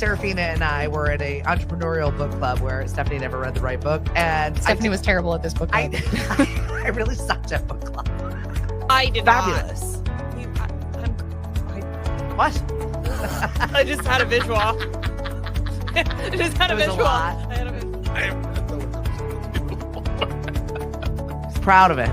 Serafina and I were at a entrepreneurial book club where Stephanie never read the right book. And Stephanie was terrible at this book club. I really sucked at book club. I did Fabulous. What? I just had a visual. I just had a It was a visual. lot. I had a visual. He's proud of it.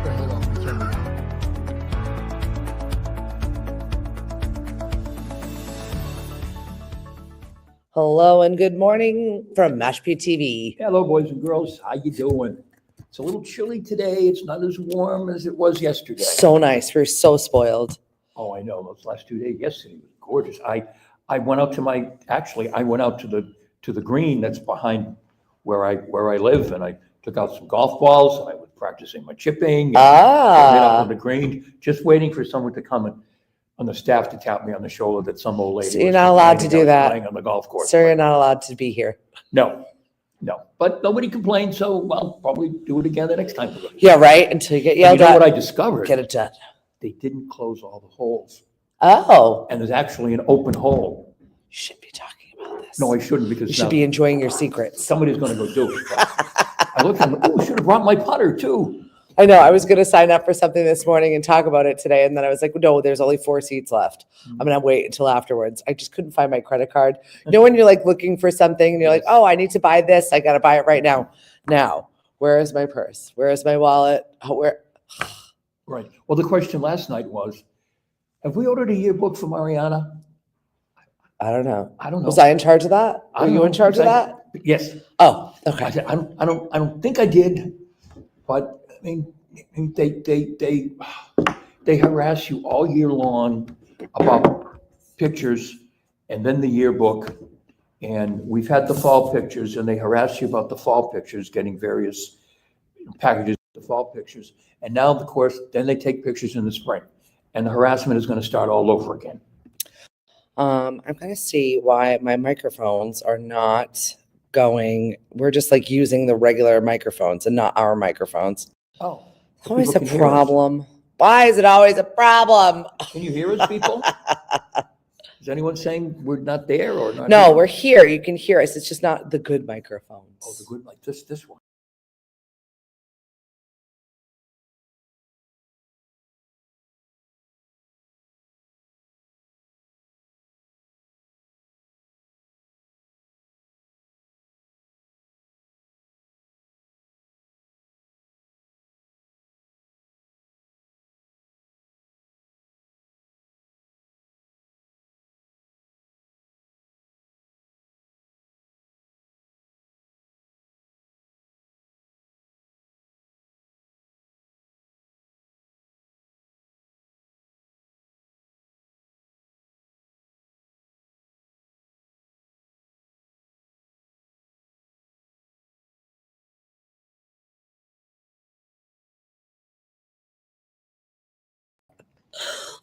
Hello and good morning from Mashpee TV. Hello, boys and girls. How you doing? It's a little chilly today. It's not as warm as it was yesterday. So nice. We're so spoiled. Oh, I know. Those last 2 days. Yesterday was gorgeous. I went out to I went out to the green that's behind where I live, and I took out some golf balls. And I was practicing my chipping. And I went out on the green, just waiting for someone to come on the staff to tap me on the shoulder that some old lady. So you're not allowed to do that. Playing on the golf course. Sir, you're not allowed to be here. No. But nobody complained, so I'll probably do it again the next time. Yeah, right? Until you get You yelled know what I at, discovered? get it done. They didn't close all the holes. Oh, And there's actually an open hole. you should be talking about this. No, I shouldn't, You because should now be enjoying your secrets. somebody's gonna go do it. I looked at them, oh, should have brought my putter too. I know. I was going to sign up for something this morning and talk about it today. And then I was like, no, there's only 4 seats left. I'm going to wait until afterwards. I just couldn't find my credit card. You know, when you're like looking for something and you're like, oh, I need to buy this. I got to buy it right now. Now, where is my purse? Where is my wallet? Oh, where? Right. Well, the question last night was, have we ordered a yearbook for Mariana? I don't know. I don't know. Was I in charge of that? I Were don't you know. in charge of that? Yes. Oh, I okay. said, I don't think I did, but I mean, they harass you all year long about pictures and then the yearbook. And we've had the fall pictures, and they harass you about the fall pictures, getting various packages of the fall pictures. And now, of course, then they take pictures in the spring, and the harassment is going to start all over again. I'm going to see why my microphones are not going. We're just like using the regular microphones and not our microphones. Oh. Always a People can hear us. problem. Why is it always a problem? Can you hear us, people? Is anyone saying we're not there or not? No, here? we're here. You can hear us. It's just not the good microphones. Oh, the good, like this one.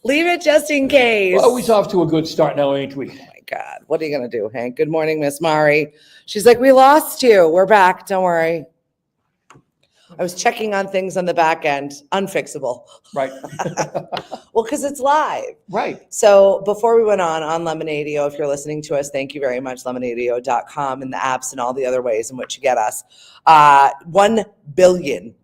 Leave it just in case. Well, we're off to a good start now, ain't we? Oh my God. What are you going to do, Hank? Good morning, Miss Mari. She's like, we lost you. We're back. Don't worry. I was checking on things on the back end. Unfixable. Right. Well, because it's live. Right. So before we went on Lemonadio, if you're listening to us, thank you very much, lemonadio.com and the apps and all the other ways in which you get us. 1 billion.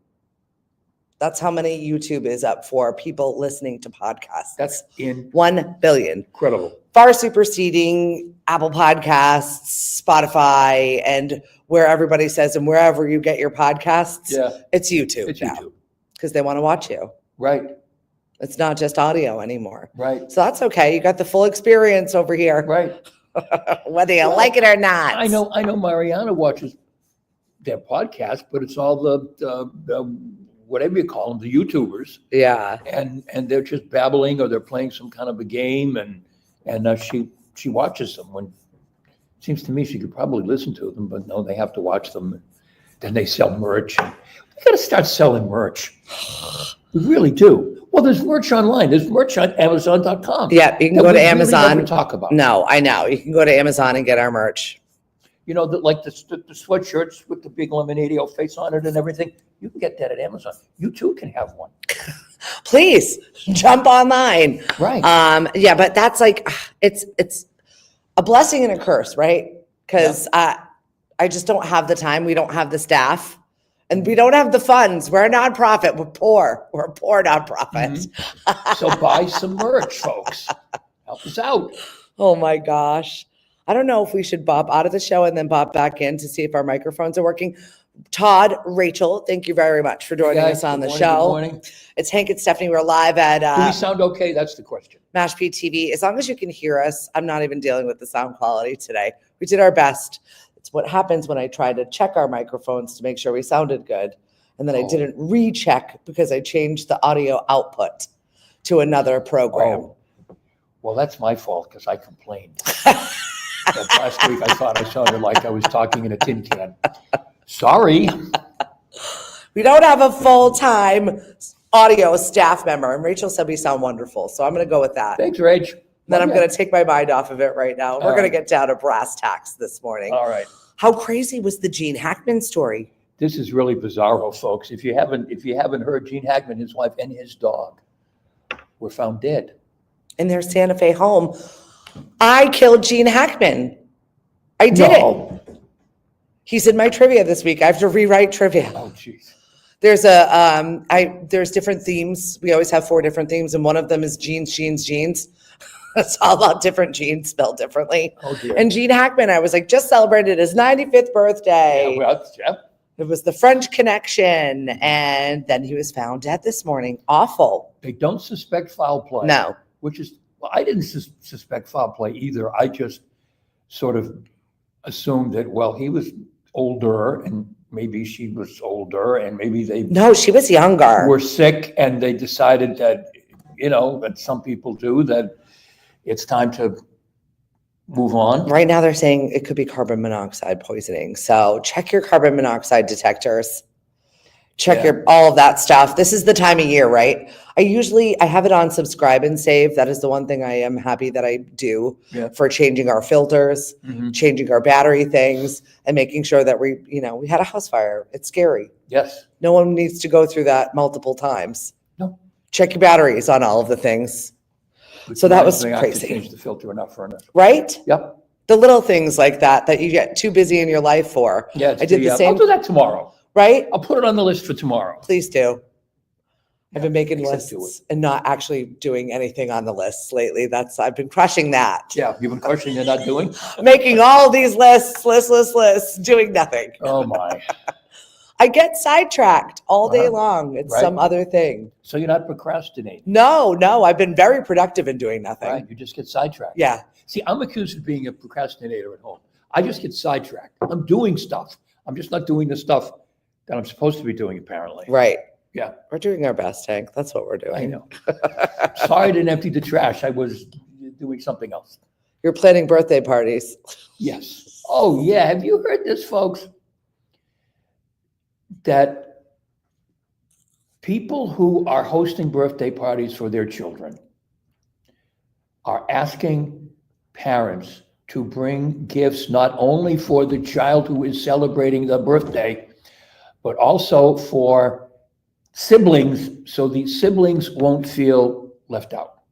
That's how many YouTube is up for people listening to podcasts. That's 1 billion. incredible. Far superseding Apple Podcasts, Spotify, and where everybody says, and wherever you get your podcasts, Yeah. it's YouTube It's now. YouTube. Because they want to watch you. Right. It's not just audio anymore. Right. So that's okay. You got the full experience over here, Right. whether you Well, like it or not. I know Mariana watches their podcast, but it's all the whatever you call them, the YouTubers, Yeah. and they're just babbling or they're playing some kind of a game, and she watches them. When it seems to me she could probably listen to them, but no, they have to watch them. Then they sell merch. We got to start selling merch. We really do. Well, there's merch online. There's merch on Amazon.com. Yeah, you can that go to we really Amazon. never talk about. No, I know. You can go to Amazon and get our merch. You know, like the sweatshirts with the big Lemonadio face on it and everything. You can get that at Amazon. You too can have one. Please jump online. Right. Yeah, but that's like, it's a blessing and a curse, right? Because I just don't have the time. We don't have the staff. And we don't have the funds. We're a nonprofit. We're poor. We're a poor nonprofit. So buy some merch, folks. Help us out. Oh my gosh. I don't know if we should bop out of the show and then bop back in to see if our microphones are working. Todd, Rachel, thank you very much for joining us on the show. Good morning. It's Hank and Stephanie. We're live at Do we sound okay? That's the question. Mashpee TV. As long as you can hear us, I'm not even dealing with the sound quality today. We did our best. It's what happens when I try to check our microphones to make sure we sounded good. And then I didn't recheck because I changed the audio output to another program. Oh. Well, that's my fault because I complained. That last week I thought I sounded like I was talking in a tin can. Sorry. We don't have a full-time audio staff member. And Rachel said we sound wonderful. So I'm going to go with that. Thanks, Rach. Then I'm going to take my mind off of it right now. We're going to get down to brass tacks this morning. All right. How crazy was the Gene Hackman story? This is really bizarro, folks. If you haven't heard, Gene Hackman, his wife, and his dog were found dead In their Santa Fe home. I killed Gene Hackman. I did it. He's in my trivia this week. I have to rewrite trivia. Oh, jeez. There's there's different themes. We always have 4 different themes, and one of them is jeans. It's all about different genes spelled differently. Oh, dear. And Gene Hackman, I was like, just celebrated his 95th birthday. Yeah. It was the French Connection, and then he was found dead this morning. Awful. They don't suspect foul play. No. Which is, well, I didn't suspect foul play either. I just sort of assumed that, well, he was older and maybe she was older and maybe they No, she was younger. were sick and they decided that, that some people do, that it's time to move on. Right now they're saying it could be carbon monoxide poisoning. So check your carbon monoxide detectors. Check all of that stuff. This is the time of year, right? I have it on subscribe and save. That is the one thing I am happy that I do for changing our filters, changing our battery things, and making sure that we had a house fire. It's scary. Yes. No one needs to go through that multiple times. No. Check your batteries on all of the things. So that was crazy. Change the filter in our furnace. Right? Yep. The little things like that you get too busy in your life for. Yeah. I did the same. I'll do that tomorrow. Right? I'll put it on the list for tomorrow. Please do. I've been making Please do lists and not actually doing anything on the lists lately. I've been crushing that. Yeah, you've been crushing and not doing? Making all these lists, doing nothing. Oh, my. I get sidetracked all day long. It's Right. some other thing. So you're not procrastinating? No, I've been very productive in doing nothing. Right, you just get sidetracked. Yeah. See, I'm accused of being a procrastinator at home. I just get sidetracked. I'm doing stuff. I'm just not doing the stuff that I'm supposed to be doing, apparently. Right. Yeah. We're doing our best, Hank. That's what we're doing. I know. Sorry I didn't empty the trash. I was doing something else. You're planning birthday parties. Yes. Oh, yeah. Have you heard this, folks? That people who are hosting birthday parties for their children are asking parents to bring gifts not only for the child who is celebrating the birthday, but also for siblings, so the siblings won't feel left out.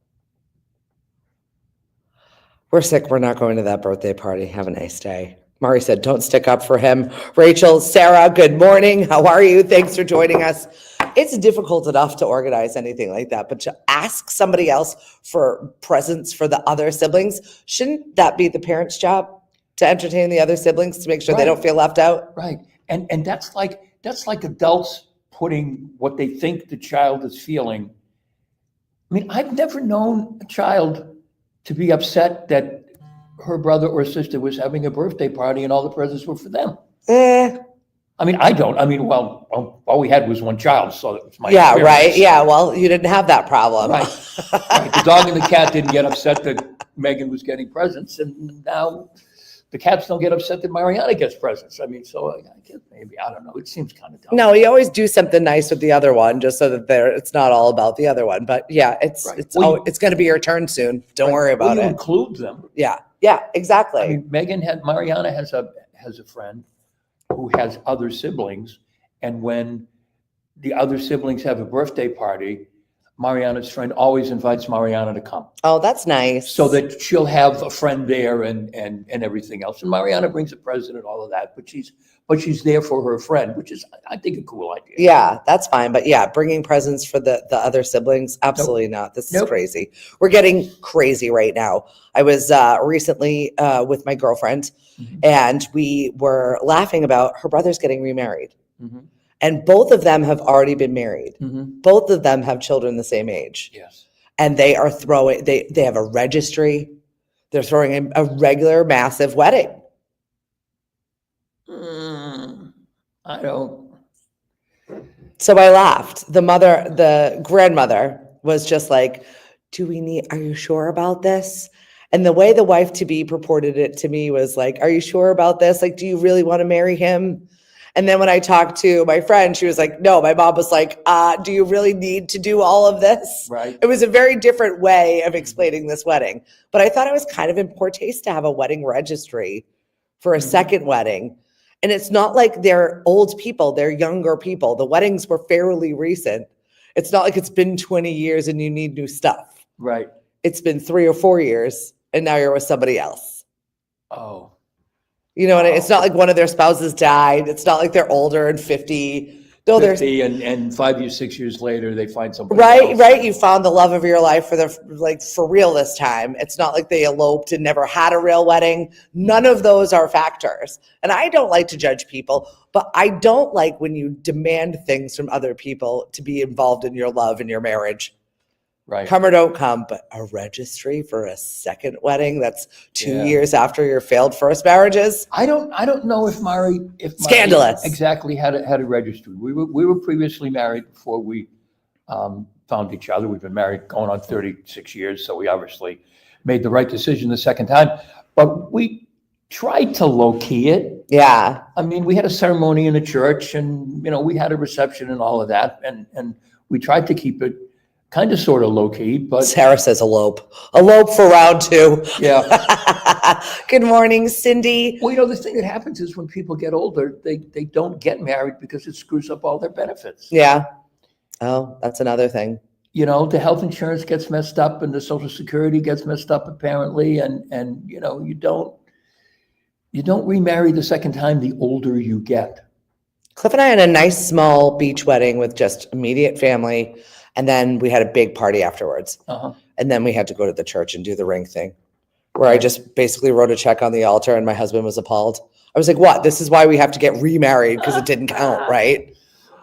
We're sick. We're not going to that birthday party. Have a nice day. Mari said, don't stick up for him. Rachel, Sarah, good morning. How are you? Thanks for joining us. It's difficult enough to organize anything like that, but to ask somebody else for presents for the other siblings, shouldn't that be the parent's job to entertain the other siblings to make sure they don't feel left out? Right. And that's like adults putting what they think the child is feeling. I mean, I've never known a child to be upset that her brother or sister was having a birthday party and all the presents were for them. I mean, I don't. I mean, well, all we had was one child, so it was my experience. Right. Yeah, well, you didn't have that problem. Right. The dog and the cat didn't get upset that Megan was getting presents, and now the cats don't get upset that Mariana gets presents. I mean, so I guess maybe, I don't know. It seems kind of dumb. No, you always do something nice with the other one, just so that it's not all about the other one. But yeah, it's going to be your turn soon. Don't worry about you it. Include them. Yeah, exactly. I mean, Mariana has a friend who has other siblings, and when the other siblings have a birthday party, Mariana's friend always invites Mariana to come, Oh, that's nice. so that she'll have a friend there and everything else. And Mariana brings a present and all of that, but she's there for her friend, which is, I think, a cool idea. Yeah, that's fine. But yeah, bringing presents for the other siblings, absolutely not. This is Nope. crazy. We're getting crazy right now. I was recently with my girlfriend, Mhm. and we were laughing about her brother's getting remarried. Mhm. And both of them have already been married. Mhm. Both of them have children the same age. Yes. And they are throwing, they have a registry. They're throwing a regular massive wedding. I don't. So I laughed. The grandmother was just like, are you sure about this? And the way the wife to be purported it to me was like, are you sure about this? Like, do you really want to marry him? And then when I talked to my friend, she was like, no, my mom was like, do you really need to do all of this? Right. It was a very different way of explaining this wedding. But I thought it was kind of in poor taste to have a wedding registry for a Mhm. second wedding. And it's not like they're old people, they're younger people. The weddings were fairly recent. It's not like it's been 20 years and you need new stuff. Right. It's been 3 or 4 years and now you're with somebody else. Oh. You know, it's not like one of their spouses died. It's not like they're older and 50. No, they're 50 and 5 years, 6 years later, they find somebody right, else. right. You found the love of your life for real this time. It's not like they eloped and never had a real wedding. None of those are factors. And I don't like to judge people, but I don't like when you demand things from other people to be involved in your love and your marriage. Right. Come or don't come, but a registry for a second wedding that's 2 Yeah. years after your failed first marriages. I don't know if Mari Scandalous. exactly had a registry. We were previously married before we found each other. We've been married going on 36 years, so we obviously made the right decision the second time. But we tried to low key it. Yeah. I mean, we had a ceremony in the church, and we had a reception and all of that, and we tried to keep it kind of sort of low key. But Sarah says elope. Elope for round 2. yeah. Good morning, Cindy. Well, the thing that happens is when people get older, they don't get married because it screws up all their benefits. Yeah. Oh, that's another thing. The health insurance gets messed up and the Social Security gets messed up apparently. And you don't remarry the second time the older you get. Cliff and I had a nice small beach wedding with just immediate family. And then we had a big party afterwards. Uh-huh. And then we had to go to the church and do the ring thing, where I just basically wrote a check on the altar and my husband was appalled. I was like, what? This is why we have to get remarried because it didn't count, right?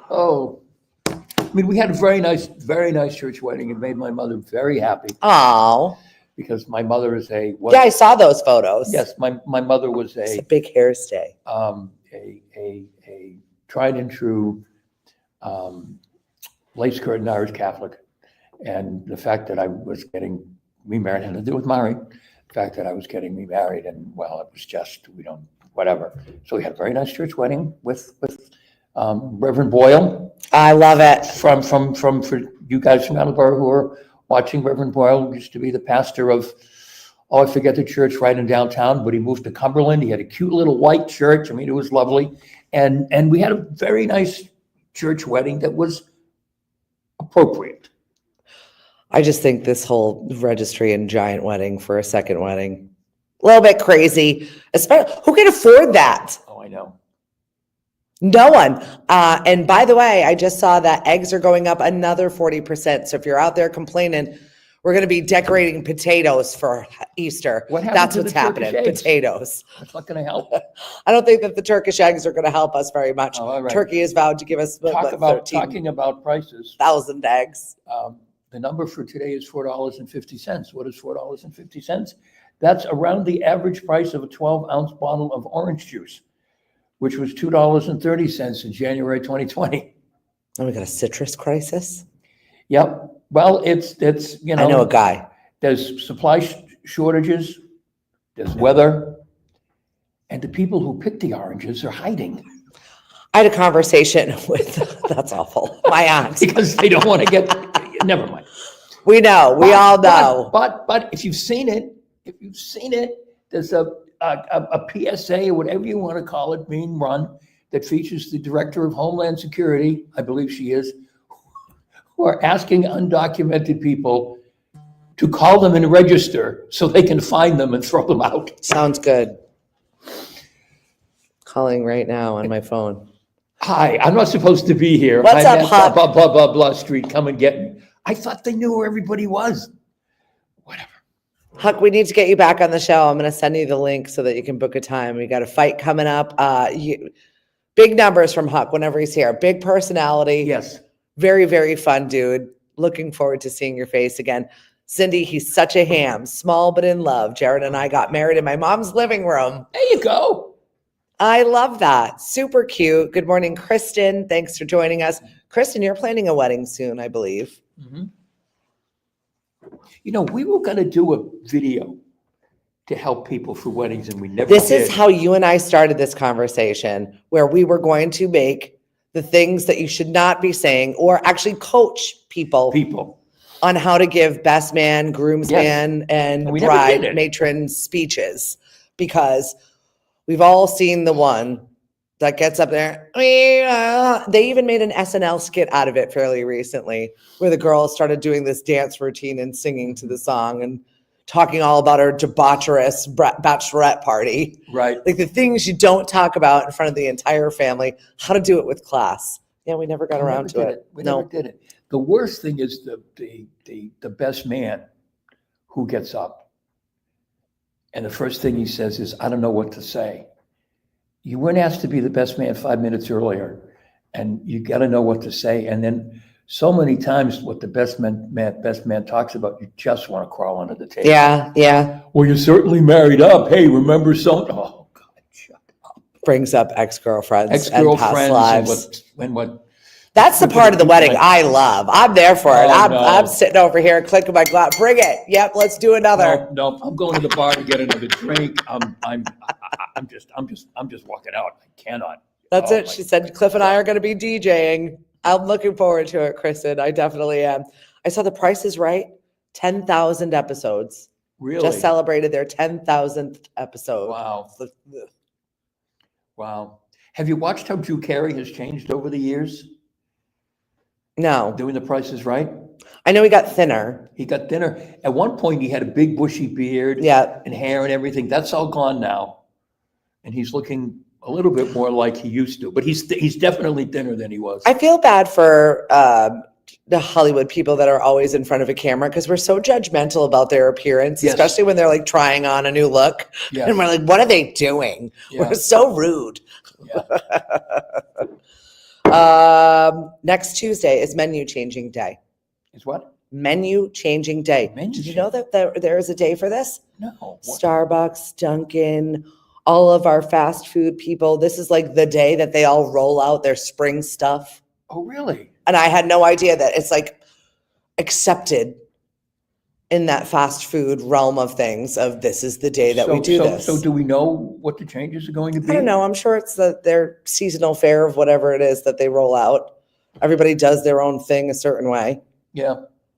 Oh, I mean, we had a very nice church wedding. It made my mother very happy Oh, because my mother is yeah, I saw those photos. yes, my mother was It's a big hair stay. a tried and true lace curtain Irish Catholic, and the fact that I was getting remarried had to do with Mari. The fact that I was getting remarried, and well, it was just whatever. So we had a very nice church wedding with Reverend Boyle. I love it. From for you guys from Attleboro who are watching, Reverend Boyle used to be the pastor of, I forget the church right in downtown, but he moved to Cumberland. He had a cute little white church. I mean, it was lovely, and we had a very nice church wedding that was appropriate. I just think this whole registry and giant wedding for a second wedding, a little bit crazy. Especially, who can afford that? Oh, I know. No one. And by the way, I just saw that eggs are going up another 40%. So if you're out there complaining, we're going to be decorating potatoes for Easter. What happened That's to what's the Turkish happening. eggs? Potatoes. That's not going to help. I don't think that the Turkish eggs are going to help us very much. Oh, all right. Turkey has vowed to give us Talking about prices. 13,000 eggs. The number for today is $4.50. What is $4.50? That's around the average price of a 12-ounce bottle of orange juice, which was $2.30 in January 2020. Oh, we got a citrus crisis. Yep. Well, it's I know a guy. There's supply shortages, there's weather, and the people who pick the oranges are hiding I had a conversation with, that's awful, my aunt. because they don't want to get, never mind. We know, we all know. But if you've seen it, there's a PSA or whatever you want to call it being run that features the Director of Homeland Security, I believe she is, who are asking undocumented people to call them and register so they can find them and throw them out. Sounds good. Calling right now on my phone. Hi, I'm not supposed to be here. What's I'm up, at Huck? blah, blah, blah, blah street. Come and get me. I thought they knew where everybody was. Whatever. Huck, we need to get you back on the show. I'm going to send you the link so that you can book a time. We got a fight coming up. Big numbers from Huck whenever he's here. Big personality. Yes. Very, very fun dude. Looking forward to seeing your face again. Cindy, he's such a ham. Small but in love. Jared and I got married in my mom's living room. There you go. I love that. Super cute. Good morning, Kristen. Thanks for joining us. Kristen, you're planning a wedding soon, I believe. Mm-hmm. You know, we were going to do a video to help people for weddings, and we never This did. is how you and I started this conversation, where we were going to make the things that you should not be saying, or actually coach people on how to give best man, groomsman, and we never did bride it. matron speeches, because we've all seen the one that gets up there. They even made an SNL skit out of it fairly recently, where the girl started doing this dance routine and singing to the song and talking all about her debaucherous bachelorette party. Right. Like the things you don't talk about in front of the entire family, how to do it with class. Yeah, we never got around to it. We never did it. The worst thing is the best man who gets up, and the first thing he says is, I don't know what to say. You weren't asked to be the best man 5 minutes earlier, and you got to know what to say. And then so many times what the best man talks about, you just want to crawl under the table. Yeah. Well, you're certainly married up. Hey, remember something? Oh, God, shut up. Brings up ex-girlfriends and past Ex-girlfriends lives. and what. That's the part of the wedding I love. I'm there for it. Oh, no. I'm sitting over here clicking my glass. Bring it. Yep, let's do another. No, I'm going to the bar to get another drink. I'm just walking out. I cannot. That's Oh, it. She said, Cliff and I are going to be DJing. I'm looking forward to it, Kristen. I definitely am. I saw The Price is Right. 10,000 episodes. Really? Just celebrated their 10,000th episode. Wow. Wow. Have you watched how Drew Carey has changed over the years? No. Doing The Price is Right? I know he got thinner. He got thinner. At one point, he had a big bushy beard Yeah. and hair and everything. That's all gone now. And he's looking a little bit more like he used to. But he's definitely thinner than he was. I feel bad for the Hollywood people that are always in front of a camera, because we're so judgmental about their appearance, Yes. especially when they're like trying on a new look. Yes. And we're like, what are they doing? Yeah. We're so rude. Yeah. Next Tuesday is menu changing day. Is what? Menu changing day. Menu Did you know that there is a day for this? No. What? Starbucks, Dunkin', all of our fast food people. This is like the day that they all roll out their spring stuff. Oh, really? And I had no idea that it's like accepted in that fast food realm of things, of this is the day that we do this. So do we know what the changes are going to be? I don't know. I'm sure it's their seasonal fare of whatever it is that they roll out. Everybody does their own thing a certain way. Yeah.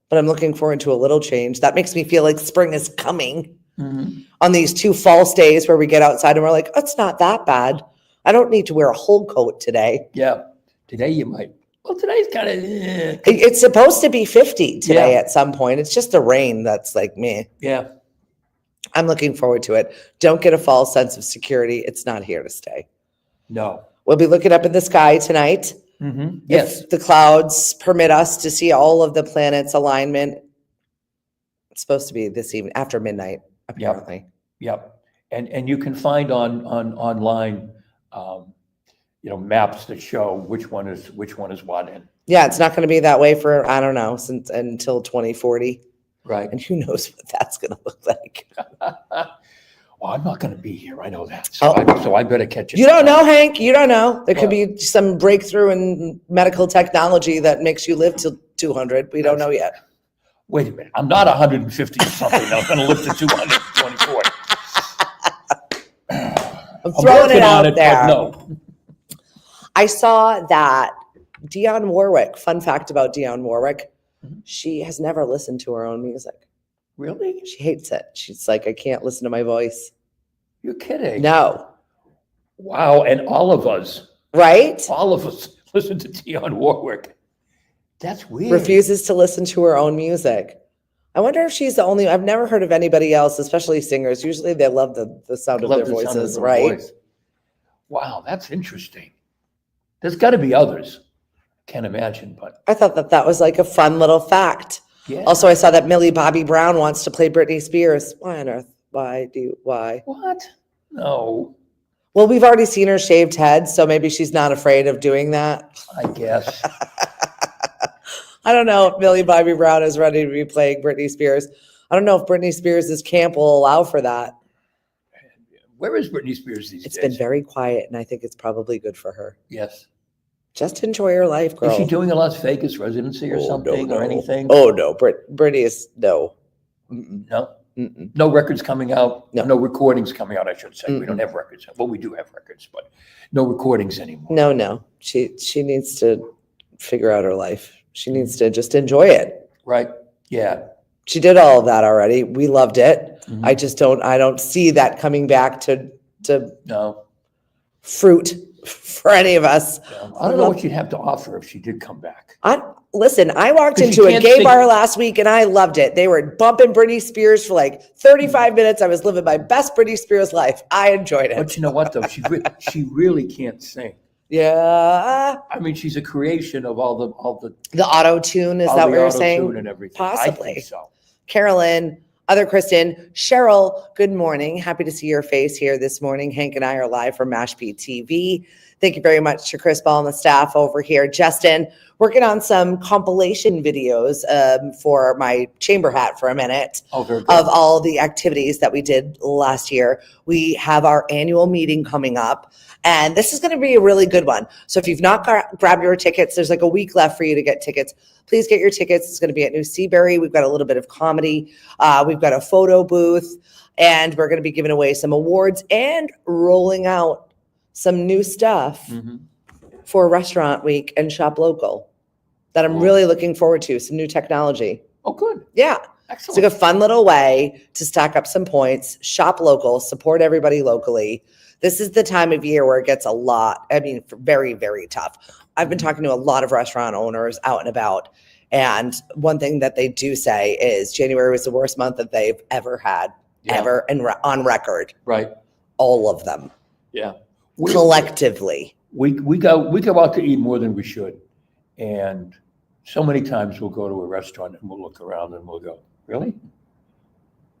But I'm looking forward to a little change. That makes me feel like spring is coming Mm-hmm. on these 2 false days where we get outside and we're like, oh, it's not that bad. I don't need to wear a whole coat today. Yeah. Today you might. Well, today's kind of. It's supposed to be 50 today Yeah. at some point. It's just the rain that's like meh. Yeah. I'm looking forward to it. Don't get a false sense of security. It's not here to stay. No. We'll be looking up in the sky tonight. Mm-hmm. Yes. If the clouds permit us to see all of the planets' alignment. It's supposed to be this evening after midnight, apparently. Yep. And you can find online, maps that show which one is what in. Yeah, it's not going to be that way for, I don't know, until 2040. Right. And who knows what that's going to look like. Well, I'm not going to be here. I know that. So I better catch it. You don't know, Hank. You don't know. There could be some breakthrough in medical technology that makes you live till 200. We don't know yet. Wait a minute. I'm not 150 or something. I'm going to live to 224. I'm throwing it out there. But no. I saw that Dionne Warwick, fun fact about Dionne Warwick, she has never listened to her own music. Really? She hates it. She's like, I can't listen to my voice. You're kidding. No. Wow. And all of us Right? listen to Dionne Warwick. That's weird. Refuses to listen to her own music. I wonder if she's the only, I've never heard of anybody else, especially singers. Usually they love the sound of Love their the sound of voices, her right? voice. Wow, that's interesting. There's got to be others. Can't imagine, but I thought that was like a fun little fact. yeah. Also, I saw that Millie Bobby Brown wants to play Britney Spears. Why on earth? Why? What? No, Well, we've already seen her shaved head, so maybe she's not afraid of doing that. I guess. I don't know if Millie Bobby Brown is ready to be playing Britney Spears. I don't know if Britney Spears' camp will allow for that. Where is Britney Spears these It's days? been very quiet, and I think it's probably good for her. Yes. Just enjoy your life, girl. Is she doing a Las Vegas residency or something no. or anything? Oh, no. Britney is, no. Mm-mm. No? Mm-mm. No records coming out? No. No recordings coming out, I should say. We Mm-mm. don't have records. Well, we do have records, but no recordings anymore. No. She needs to figure out her life. She needs to just enjoy it. Right? Yeah. She did all of that already. We loved it. Mhm. I don't see that coming back to No. fruit for any of us. No. I don't know what you'd have to offer if she did come back. Listen, I walked 'Cause into you a can't gay sing- bar last week and I loved it. They were bumping Britney Spears for like 35 minutes. I was living my best Britney Spears life. I enjoyed it. But you know what, though? She really can't sing. Yeah. I mean, she's a creation of all the The auto-tune, is all that the what you're auto-tune saying? and everything. Possibly. I think so. Carolyn, other Kristen, Cheryl, good morning. Happy to see your face here this morning. Hank and I are live from Mashpee TV. Thank you very much to Chris Ball and the staff over here. Justin, working on some compilation videos for my chamber hat for a minute Oh, very good. of all the activities that we did last year. We have our annual meeting coming up, and this is going to be a really good one. So if you've not grabbed your tickets, there's like a week left for you to get tickets. Please get your tickets. It's going to be at New Seabury. We've got a little bit of comedy. We've got a photo booth, and we're going to be giving away some awards and rolling out some new stuff Mhm. for Restaurant Week and Shop Local that I'm Cool. really looking forward to. Some new technology. Oh, good. Yeah. It's Excellent. like a fun little way to stack up some points, shop local, support everybody locally. This is the time of year where it gets a lot, very, very tough. I've been talking to a lot of restaurant owners out and about. And one thing that they do say is January was the worst month that they've ever had, Yeah. ever, and on record. Right. All of them, Yeah. collectively. We go out to eat more than we should. And so many times we'll go to a restaurant and we'll look around and we'll go, really?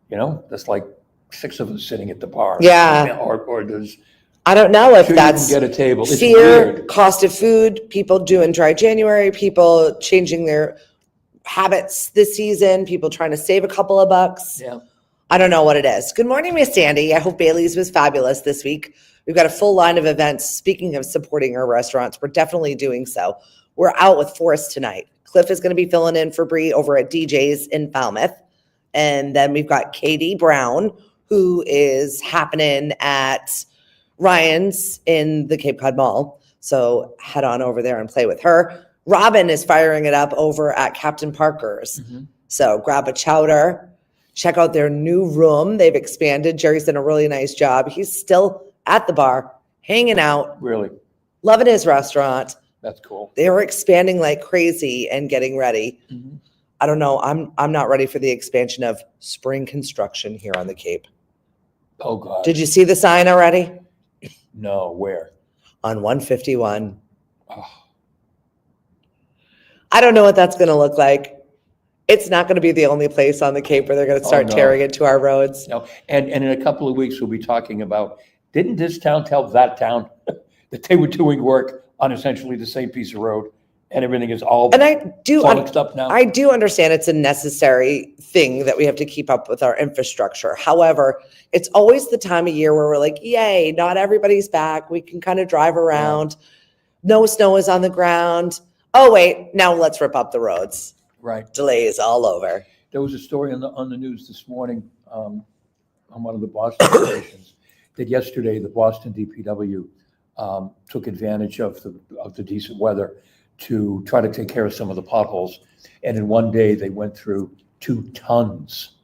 You know, that's like 6 of us sitting at the bar. Yeah. Or there's, I don't know if sure you that's can get a table. It's fear, weird. cost of food, people doing dry January, people changing their habits this season, people trying to save a couple of bucks. Yeah. I don't know what it is. Good morning, Miss Sandy. I hope Bailey's was fabulous this week. We've got a full line of events. Speaking of supporting our restaurants, we're definitely doing so. We're out with Forrest tonight. Cliff is going to be filling in for Bree over at DJ's in Falmouth. And then we've got Katie Brown, who is happening at Ryan's in the Cape Cod Mall. So head on over there and play with her. Robin is firing it up over at Captain Parker's. Mhm. So grab a chowder, check out their new room. They've expanded. Jerry's done a really nice job. He's still at the bar, hanging out, Really? loving his restaurant. That's cool. They were expanding like crazy and getting ready. Mhm. I don't know. I'm not ready for the expansion of spring construction here on the Cape. Oh, God. Did you see the sign already? No, where? On 151. Oh, I don't know what that's going to look like. It's not going to be the only place on the Cape where they're going to start no. tearing into our roads. no. And in a couple of weeks, we'll be talking about, didn't this town tell that town that they were doing work on essentially the same piece of road and everything is all And I do flummoxed up now? I do understand it's a necessary thing that we have to keep up with our infrastructure. However, it's always the time of year where we're like, yay, not everybody's back. We can kind of drive around. No snow is on the ground. Oh, wait, now let's rip up the roads. Right. Delays all over. There was a story on the news this morning on one of the Boston stations that yesterday the Boston DPW took advantage of the decent weather to try to take care of some of the potholes. And in one day, they went through 2 tons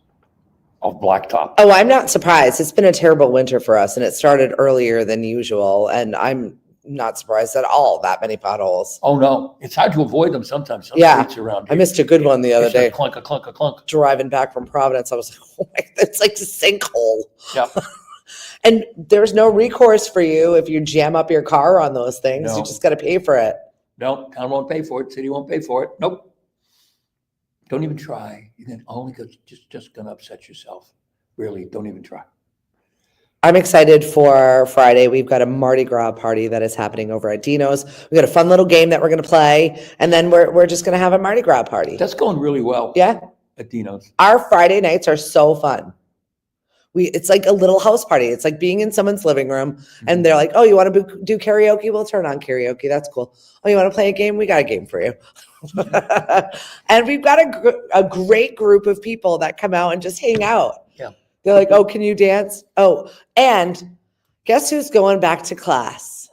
of blacktop. Oh, I'm not surprised. It's been a terrible winter for us, and it started earlier than usual. And I'm not surprised at all that many potholes. Oh, no, it's hard to avoid them sometimes. Some Yeah. streets around I here. missed a good one the other It's a day. clunk, a clunk, a clunk. Driving back from Providence, I was like, oh my, it's like a sinkhole. Yeah. And there's no recourse for you if you jam up your car on those things. No. You just got to pay for it. No, town won't pay for it. City won't pay for it. Nope. Don't even try. You're gonna only just gonna upset yourself. Really, don't even try. I'm excited for Friday. We've got a Mardi Gras party that is happening over at Dino's. We got a fun little game that we're going to play, and then we're just going to have a Mardi Gras party. That's going really well. Yeah. At Dino's. Our Friday nights are so fun. It's like a little house party. It's like being in someone's living room, and they're like, "Oh, you want to do karaoke? We'll turn on karaoke. That's cool. Oh, you want to play a game? We got a game for you." And we've got a great group of people that come out and just hang out. Yeah. They're like, "Oh, can you dance?" Oh, and guess who's going back to class?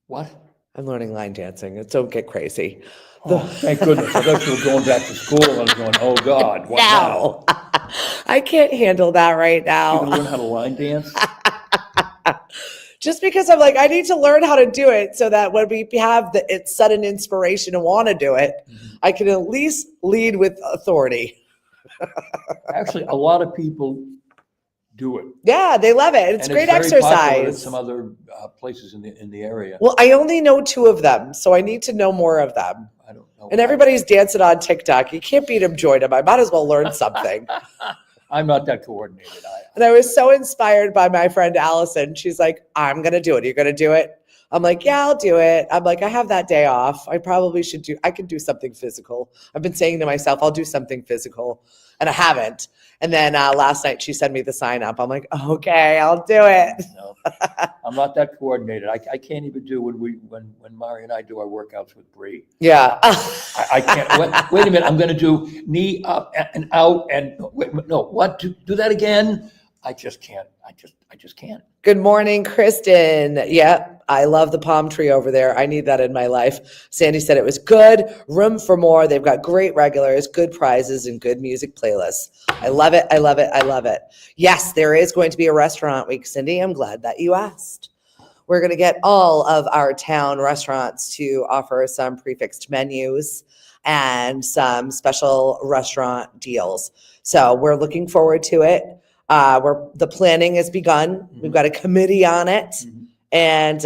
What? I'm learning line dancing. Don't get crazy. Oh, thank goodness. I thought you were going back to school. I was going, oh, God. What now? No, I can't handle that right now. You're going to learn how to line dance? Just because I'm like, I need to learn how to do it so that when we have it's sudden inspiration and want to do it, I can at least lead with authority. Actually, a lot of people do it. Yeah, they love it. It's And great very popular in exercise. some other places in the area. Well, I only know 2 of them, so I need to know more of them. I don't know. And everybody's dancing on TikTok. You can't beat them, join them. I might as well learn something. I'm not that coordinated. And I was so inspired by my friend Allison. She's like, I'm going to do it. You're going to do it? I'm like, yeah, I'll do it. I'm like, I have that day off. I can do something physical. I've been saying to myself, I'll do something physical. And I haven't. And then last night she sent me the sign up. I'm like, okay, I'll do it. No, I'm not that coordinated. I can't even do when Mari and I do our workouts with Bree. Yeah. I can't. Wait a minute. I'm going to do knee up and out and no. What? Do that again? I just can't. I just can't. Good morning, Kristen. Yeah, I love the palm tree over there. I need that in my life. Sandy said it was good. Room for more. They've got great regulars, good prizes, and good music playlists. I love it. I love it. I love it. Yes, there is going to be a restaurant week, Cindy. I'm glad that you asked. We're going to get all of our town restaurants to offer some prefixed menus and some special restaurant deals. So we're looking forward to it. The planning has begun. We've got a committee on it, and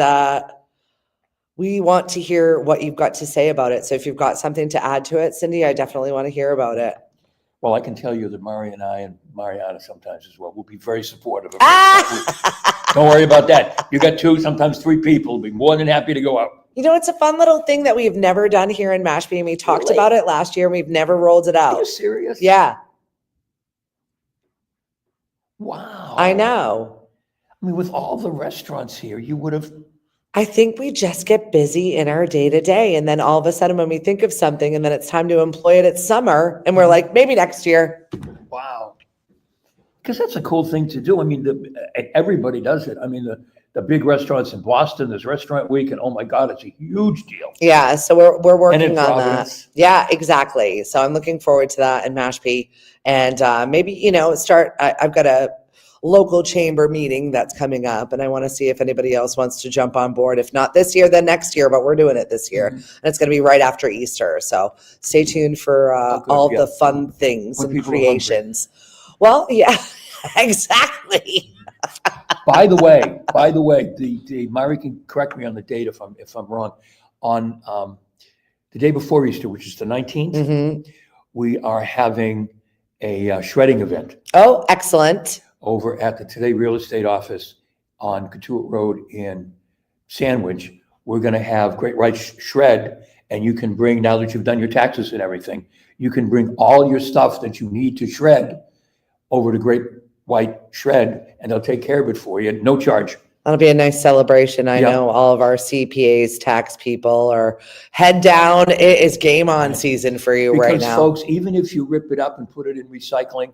we want to hear what you've got to say about it. So if you've got something to add to it, Cindy, I definitely want to hear about it. Well, I can tell you that Mari and I and Mariana sometimes as well will be very supportive of it. Don't worry about that. You got 2, sometimes 3 people. We'll be more than happy to go out. You know, it's a fun little thing that we've never done here in Mashpee, and we talked Really? about it last year, and we've never rolled it Are out. you serious? Yeah, Wow. I know. I mean, with all the restaurants here, you would have. I think we just get busy in our day to day. And then all of a sudden when we think of something and then it's time to employ it at summer and we're like, maybe next year. Wow. Because that's a cool thing to do. I mean, everybody does it. I mean, the big restaurants in Boston, there's Restaurant Week, and oh my God, it's a huge deal. Yeah. So we're working And in on Providence. that. Yeah, exactly. So I'm looking forward to that in Mashpee. And maybe, I've got a local chamber meeting that's coming up, and I want to see if anybody else wants to jump on board. If not this year, then next year, but we're doing it this year. And it's going to be right after Easter. So stay tuned for all the fun things When and people are creations. Well, yeah, exactly. By the way, the Mari can correct me on the date if I'm wrong. On the day before Easter, which is the 19th, Mm-hmm. we are having a shredding event Oh, excellent. over at the Today Real Estate office on Cotuit Road in Sandwich. We're going to have Great White Shred, and you can bring, now that you've done your taxes and everything, you can bring all your stuff that you need to shred over to Great White Shred, and they'll take care of it for you, no charge. That'll be a nice celebration. I Yeah. know all of our CPAs, tax people are head down. It is game on season for you right Because now. folks, even if you rip it up and put it in recycling,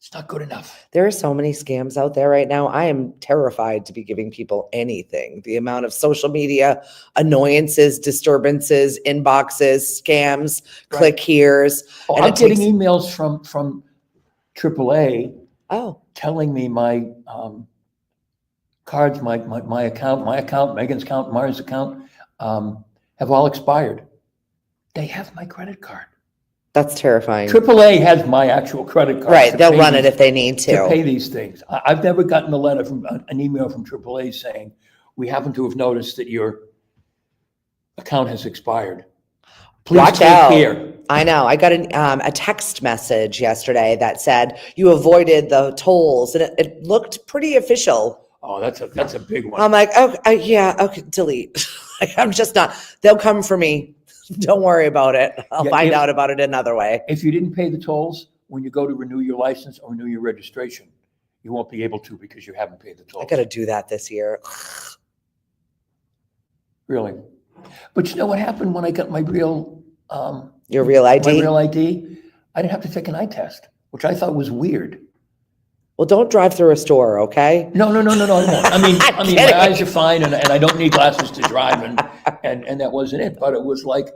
it's not good enough. There are so many scams out there right now. I am terrified to be giving people anything. The amount of social media annoyances, disturbances, inboxes, scams, click here's. Oh, And I'm it getting takes- emails from AAA Oh, telling me my cards, my account, Megan's account, Mari's account, have all expired. They have my credit card. That's terrifying. AAA has my actual credit card. Right, they'll run it if they need To pay these things. I've never gotten a letter from, an email from AAA saying, we happen to have noticed that your account has expired. Please Watch click out. here. I know. I got a text message yesterday that said you avoided the tolls, and it looked pretty official. Oh, that's a big one. I'm like, okay, yeah, okay, delete. Like, I'm just not. They'll come for me. Don't worry about it. I'll find out about it another way. If you didn't pay the tolls, when you go to renew your license or renew your registration, you won't be able to because you haven't paid the tolls. I got to do that this year. Really? But you know what happened when I got my real Your real ID? My real ID? I didn't have to take an eye test, which I thought was weird. Well, don't drive through a store, okay? No, I won't. I mean, my eyes are fine, and I don't need glasses to drive, and that wasn't it. But it was like,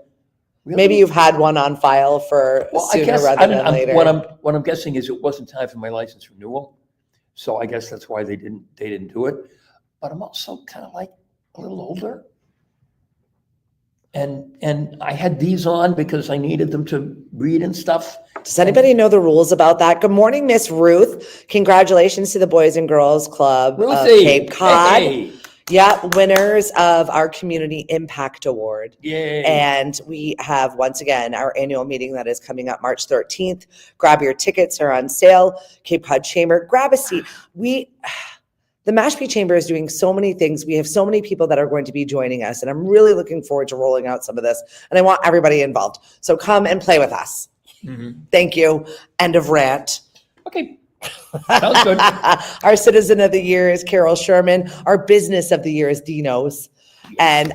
really? Maybe you've had one on file for sooner rather than later. What I'm guessing is it wasn't time for my license renewal, so I guess that's why they didn't do it. But I'm also kind of like a little older, and I had these on because I needed them to read and stuff. Does anybody know the rules about that? Good morning, Miss Ruth. Congratulations to the Boys and Girls Club of Cape Cod. Hey. Yeah, winners of our Community Impact Award. Yay. And we have, once again, our annual meeting that is coming up March 13th. Grab your tickets, are on sale. Cape Cod Chamber, grab a seat. The Mashpee Chamber is doing so many things. We have so many people that are going to be joining us, and I'm really looking forward to rolling out some of this. And I want everybody involved. So come and play with us. Mm-hmm. Thank you. End of rant. Okay. Sounds good. Our Citizen of the Year is Carol Sherman. Our Business of the Year is Dinos. And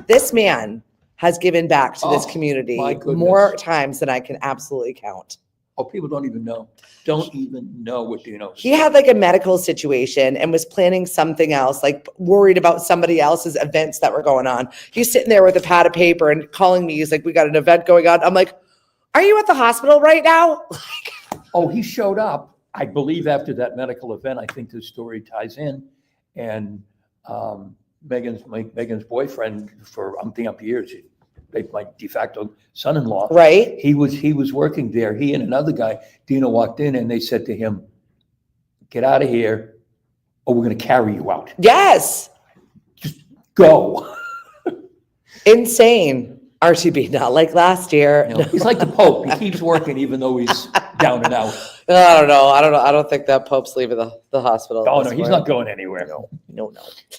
this man has given back to this community more times than I can absolutely count. Oh, people don't even know. Don't even know what Dinos. He had like a medical situation and was planning something else, like worried about somebody else's events that were going on. He's sitting there with a pad of paper and calling me. He's like, we got an event going on. I'm like, are you at the hospital right now? Oh, he showed up, I believe, after that medical event. I think the story ties in. And Megan's boyfriend for umpteen up years, my de facto son-in-law. Right. He was working there. He and another guy, Dino, walked in and they said to him, get out of here or we're going to carry you out. Yes. Just go. Insane. RTB, not like last year. You know, he's like the Pope. He keeps working even though he's down and out. I don't know. I don't think that Pope's leaving the hospital. Oh, no, he's not going anywhere. No.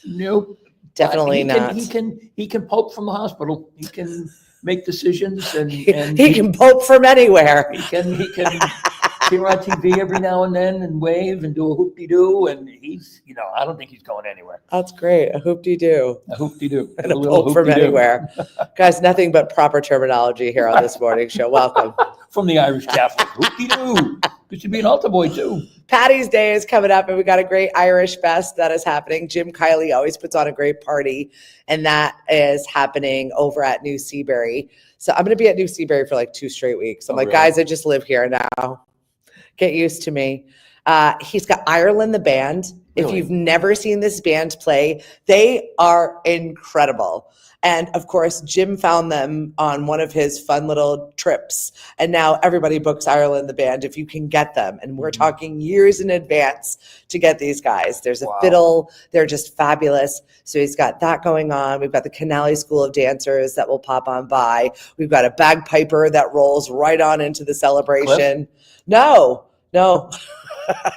Nope. Definitely not. He can Pope from the hospital. He can make decisions and he can Pope from anywhere. He can appear on TV every now and then and wave and do a hoop-de-doo, and he's, I don't think he's going anywhere. That's great. A hoop-de-doo. A hoop-de-doo. And a Pope from anywhere. Guys, nothing but proper terminology here on this morning show. Welcome. From the Irish Catholic. Hoop-de-doo. You should be an altar boy too. Patty's Day is coming up, and we got a great Irish fest that is happening. Jim Kiley always puts on a great party, and that is happening over at New Seabury. So I'm going to be at New Seabury for like 2 straight weeks. I'm like, really? Guys, I just live here now. Get used to me. He's got Ireland, the band. Really? If you've never seen this band play, they are incredible. And of course, Jim found them on one of his fun little trips. And now everybody books Ireland, the band, if you can get them. And we're talking years in advance to get these guys. There's a fiddle. They're just fabulous. So he's got that going on. We've got the Canali School of Dancers that will pop on by. We've got a bagpiper that rolls right on into the celebration. Cliff? No.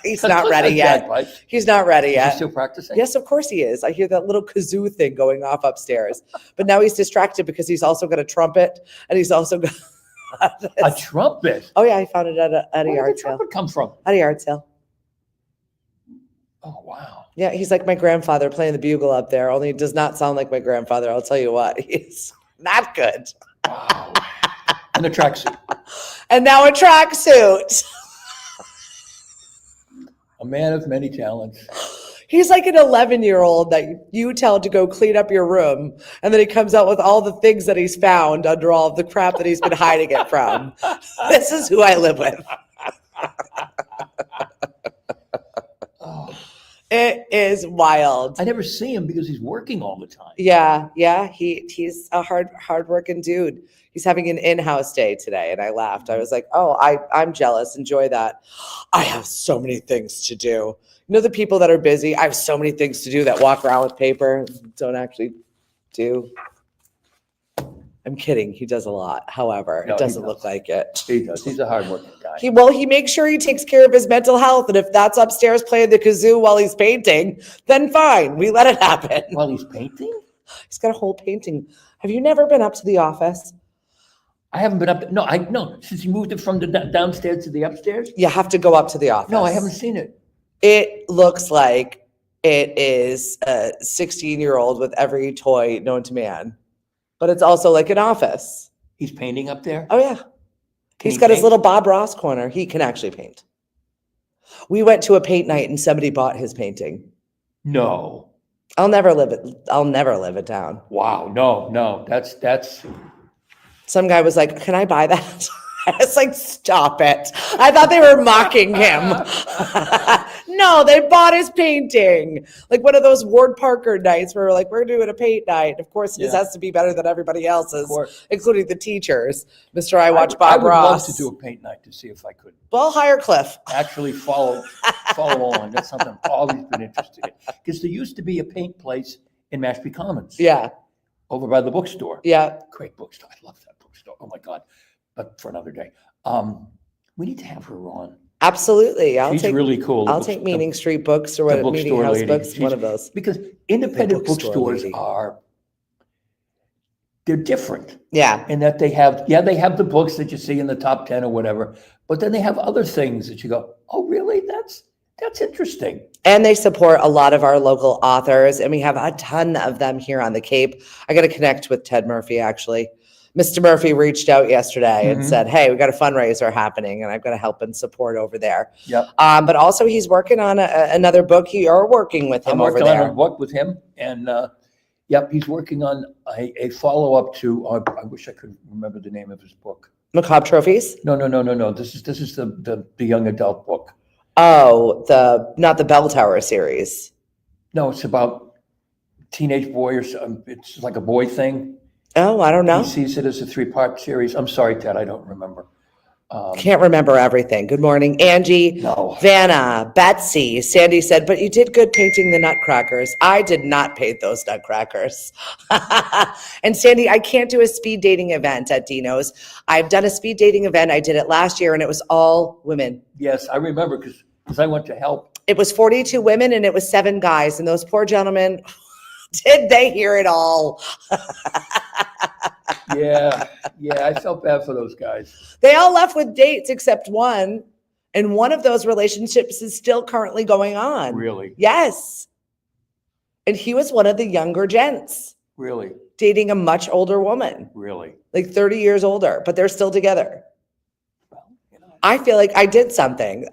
He's not ready yet. He's not ready yet. Is he still practicing? Yes, of course he is. I hear that little kazoo thing going off upstairs. But now he's distracted because he's also got a trumpet and he's also got a trumpet. Oh yeah, I found it at a yard sale. Where did the trumpet come from? At a yard sale. Oh wow. Yeah, he's like my grandfather playing the bugle up there. Only it does not sound like my grandfather. I'll tell you what, he's not good. Wow. And a tracksuit. And now a tracksuit. A man of many talents. He's like an 11-year-old that you tell to go clean up your room, and then he comes out with all the things that he's found under all of the crap that he's been hiding it from. This is who I live with. It is wild. I never see him because he's working all the time. Yeah, he's a hardworking dude. He's having an in-house day today, and I laughed. I was like, "Oh, I'm jealous. Enjoy that." I have so many things to do. You know, the people that are busy. I have so many things to do that walk around with paper, and don't actually do. I'm kidding. He does a lot. However, No, it he doesn't look does. like it. He does. He's a hardworking guy. He makes sure he takes care of his mental health, and if that's upstairs playing the kazoo while he's painting, then fine, we let it happen. While he's painting? He's got a whole painting. Have you never been up to the office? I haven't been up. No. Since he moved it from the downstairs to the upstairs. You have to go up to the office. No, I haven't seen it. It looks like it is a 16-year-old with every toy known to man, but it's also like an office. He's painting up there. Oh yeah, he's got his little Bob Ross corner. He can actually paint. We went to a paint night and somebody bought his painting. No. I'll never live it down. Wow. No. That's. Some guy was like, "Can I buy that?" I was like, "Stop it." I thought they were mocking him. No, they bought his painting. Like one of those Ward Parker nights where we're like, we're doing a paint night. Of course, his has to be better than everybody else's, including the teachers. Mr. I watch Bob Ross. I would love to do a paint night to see if I could. Well, hire Cliff. Actually follow along. That's something I've always been interested in. Because there used to be a paint place in Mashpee Commons. Yeah. Over by the bookstore. Yeah. Great bookstore. I love that bookstore. Oh my God. But for another day. We need to have her on. Absolutely. She's really cool. I'll take Meeting Street Books or what Meeting House Books, one of those. Because independent bookstores they're different. Yeah. In that they have the books that you see in the top 10 or whatever, but then they have other things that you go, oh, really? That's interesting. And they support a lot of our local authors, and we have a ton of them here on the Cape. I got to connect with Ted Murphy, actually. Mr. Murphy reached out yesterday and said, "Hey, we got a fundraiser happening, and I've got to help and support over there." Yep. But also, he's working on another book. You're working with him over there. I'm working on a book with him, and he's working on a follow-up to. I wish I could remember the name of his book. Macabre Trophies? No. This is the young adult book. Oh, not the Bell Tower series. No, it's about teenage boy or something. It's like a boy thing. Oh, I don't know. He sees it as a 3-part series. I'm sorry, Ted, I don't remember. Can't remember everything. Good morning, Angie, No. Vanna, Betsy. Sandy said, "But you did good painting the nutcrackers." I did not paint those nutcrackers. And Sandy, I can't do a speed dating event at Dino's. I've done a speed dating event. I did it last year, and it was all women. Yes, I remember because I went to help. It was 42 women, and it was 7 guys. And those poor gentlemen, did they hear it all? Yeah, I felt bad for those guys. They all left with dates except one. And one of those relationships is still currently going on. Really? Yes. And he was one of the younger gents. Really? Dating a much older woman. Really? Like 30 years older, but they're still together. Well, you know. I feel like I did something.